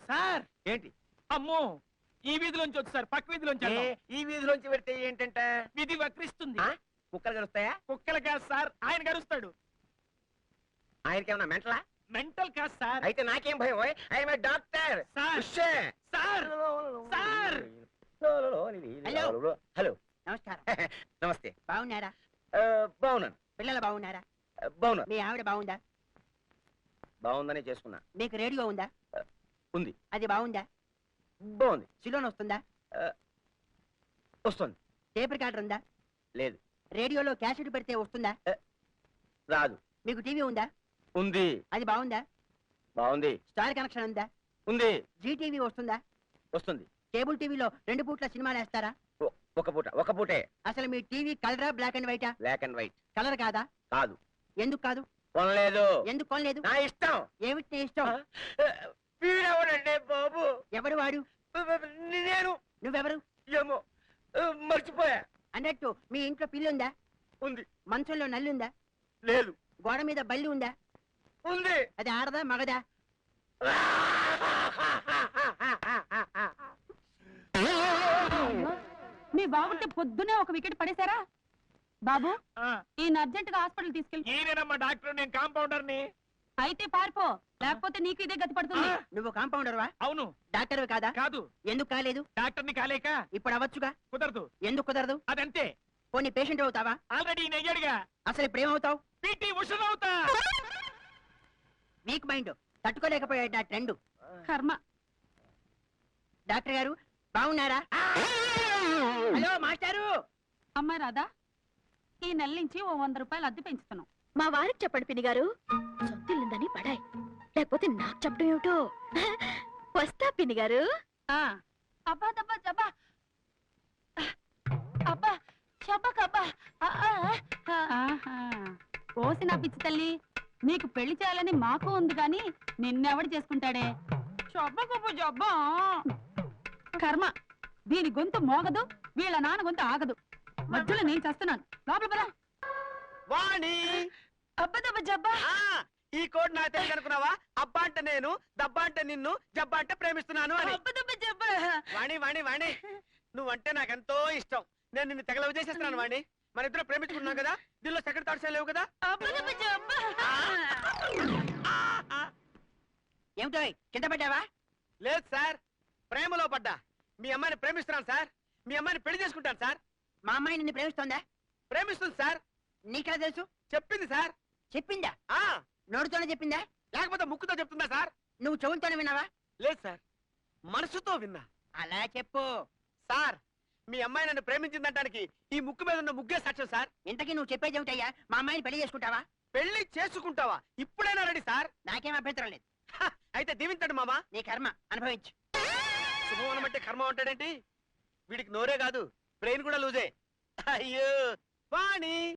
Sir ఏంటి? అమ్మో ఈ వీధిలోంచి వచ్చి సార్ పక్క వీధిలోంచి ఈ వీధిలోంచి పెడితే ఏంటంటే వీధి వక్రిస్తుంది. కుక్కలు గరుస్తాయా? కుక్కలు కాదు సార్, ఆయన గరుస్తాడు. ఆయనకేమన్నా మెంటలా? మెంటల్ కాదు సార్. అయితే నాకేం భయం? I'm a doctor. Sir sir sir. Hello. Hello నమస్కారం. నమస్తే. బాగున్నారా? బాగున్నాను. పిల్లలు బాగున్నారా? బాగున్నాను. మీ ఆవిడ బాగుందా? బాగుందనే చేసుకున్నా. మీకు రేడియో ఉందా? ఉంది. అది బాగుందా? బాగుంది. సిలోన్ వస్తుందా? వస్తుంది. టేప్ రికార్డర్ ఉందా? లేదు. రేడియోలో క్యాసెట్ పెడితే వస్తుందా? రాదు. మీకు టీవీ ఉందా? ఉంది. అది బాగుందా? బాగుంది. స్టార్ కనెక్షన్ ఉందా? ఉంది. జీటీవీ వస్తుందా? వస్తుంది. కేబుల్ టీవీలో 2 పూట్ల సినిమాలు వేస్తారా? ఒక పూటే. అసలు మీ టీవీ కలరా బ్లాక్ అండ్ వైటా? Black and white. కలర్ కాదా? కాదు. ఎందుకు కాదు? కొనలేదు. ఎందుకు కొనలేదు? నా ఇష్టం. ఏమిటి నీ ఇష్టం? వీడెవడండి బాబు? ఎవడు వాడు? నేను. నువ్వెవరు? ఏమో మర్చిపోయా. అన్నట్టు మీ ఇంట్లో పిల్లి ఉందా? ఉంది. మంచంలో నల్లి ఉందా? లేదు. గోడ మీద బల్లి ఉందా? ఉంది. అది ఆడదా మగదా? మీ బాబుకి పొద్దునే ఒక వికెట్ పడేశారా? బాబు ఆ, ఈయన అర్జెంట్ గా హాస్పిటల్ తీసుకెళ్ళి. ఈయనేనమ్మా డాక్టర్, నేను కాంపౌండర్ ని. అయితే పారిపో, లేకపోతే నీకు ఇదే గతి పడుతుంది. నువ్వు కాంపౌండర్వా? అవును. డాక్టర్ కాదా? కాదు. ఎందుకు కాలేదు? డాక్టర్ ని కాలేక ఇప్పుడు అవ్వచ్చుగా. కుదరదు. ఎందుకు కుదరదు? అదంతే. పోనీ పేషెంట్ అవుతావా? ఆల్రెడీ నెయ్యాడుగా. అసలు ఇప్పుడు ఏమవుతావు? పీటీ ఉషను అవుతా. వీక్ మైండ్ తట్టుకోలేకపోయాడు నా ట్రెండ్. కర్మ. డాక్టర్ గారు బాగున్నారా? హలో మాస్టారు. అమ్మాయి రాదా? ఈ నెల నుంచి ఓ 100 రూపాయలు అద్దె పెంచుతున్నాం. మా వారికి చెప్పండి పిన్ని గారు, సొంతిల్లుందని పడాయి, లేకపోతే నాకు చెప్పడం ఏమిటో. వస్తా పిన్ని గారు. అబ్బా దబ్బా జబ్బా అబ్బా షబ్బకబ్బా. ఓసి నా పిచ్చి తల్లి, నీకు పెళ్లి చేయాలని మాకు ఉంది గాని నిన్నెవడు చేసుకుంటాడే? షబ్బకబ్బా జబ్బా. కర్మ, దీని గొంతు మోగదు, వీళ్ళ నాన్న గొంతు ఆగదు. మధ్యలో నేను చేస్తున్నాను. లోపల పద. వాణి. అబ్బదబ్బ జబ్బా. ఈ కోడ్ నా తెలుసు అనుకున్నావా? అబ్బా అంటే నేను, దబ్బా అంటే నిన్ను, జబ్బా అంటే ప్రేమిస్తున్నాను అని. అబ్బదబ్బ జబ్బా. వాణి వాణి వాణి, నువ్వంటే నాకెంతో ఇష్టం. నేను నిన్ను తెగలవ చేసేస్తున్నాను వాణి. మన ఇద్దరు ప్రేమించుకున్నాం కదా, దీనిలో సెకండ్ థాట్స్ లేవు కదా. అబ్బదబ్బ జబ్బా. ఏమిటో కింద పడ్డావా? లేదు సార్, ప్రేమలో పడ్డా. మీ అమ్మాయిని ప్రేమిస్తున్నాను సార్. మీ అమ్మాయిని పెళ్లి చేసుకుంటాను సార్. మా అమ్మాయి నిన్ను ప్రేమిస్తోందా? ప్రేమిస్తుంది సార్. నీకెలా తెలుసు? చెప్పింది సార్. చెప్పిందా? ఆ నోటితోనే చెప్పిందా? లేకపోతే ముక్కుతో చెప్తుందా సార్? నువ్వు చెవులతోనే విన్నావా? లేదు సార్, మనసుతో విన్నా. అలా చెప్పు సార్. మీ అమ్మాయి నన్ను ప్రేమించిందనడానికి ఈ ముక్కు మీద ఉన్న ముగ్గే సాక్ష్యం సార్. ఇంతకీ నువ్వు చెప్పేది ఏమిటయ్యా? మా అమ్మాయిని పెళ్లి చేసుకుంటావా? పెళ్లి చేసుకుంటావా? ఇప్పుడైనా రెడీ సార్. నాకేం అభ్యంతరం లేదు. అయితే దీవించండి మామా. నీ కర్మ అనుభవించు. శుభం అనమంటే కర్మ ఉంటాడేంటి? వీడికి నోరే కాదు, బ్రెయిన్ కూడా లూజే. అయ్యో వాణి.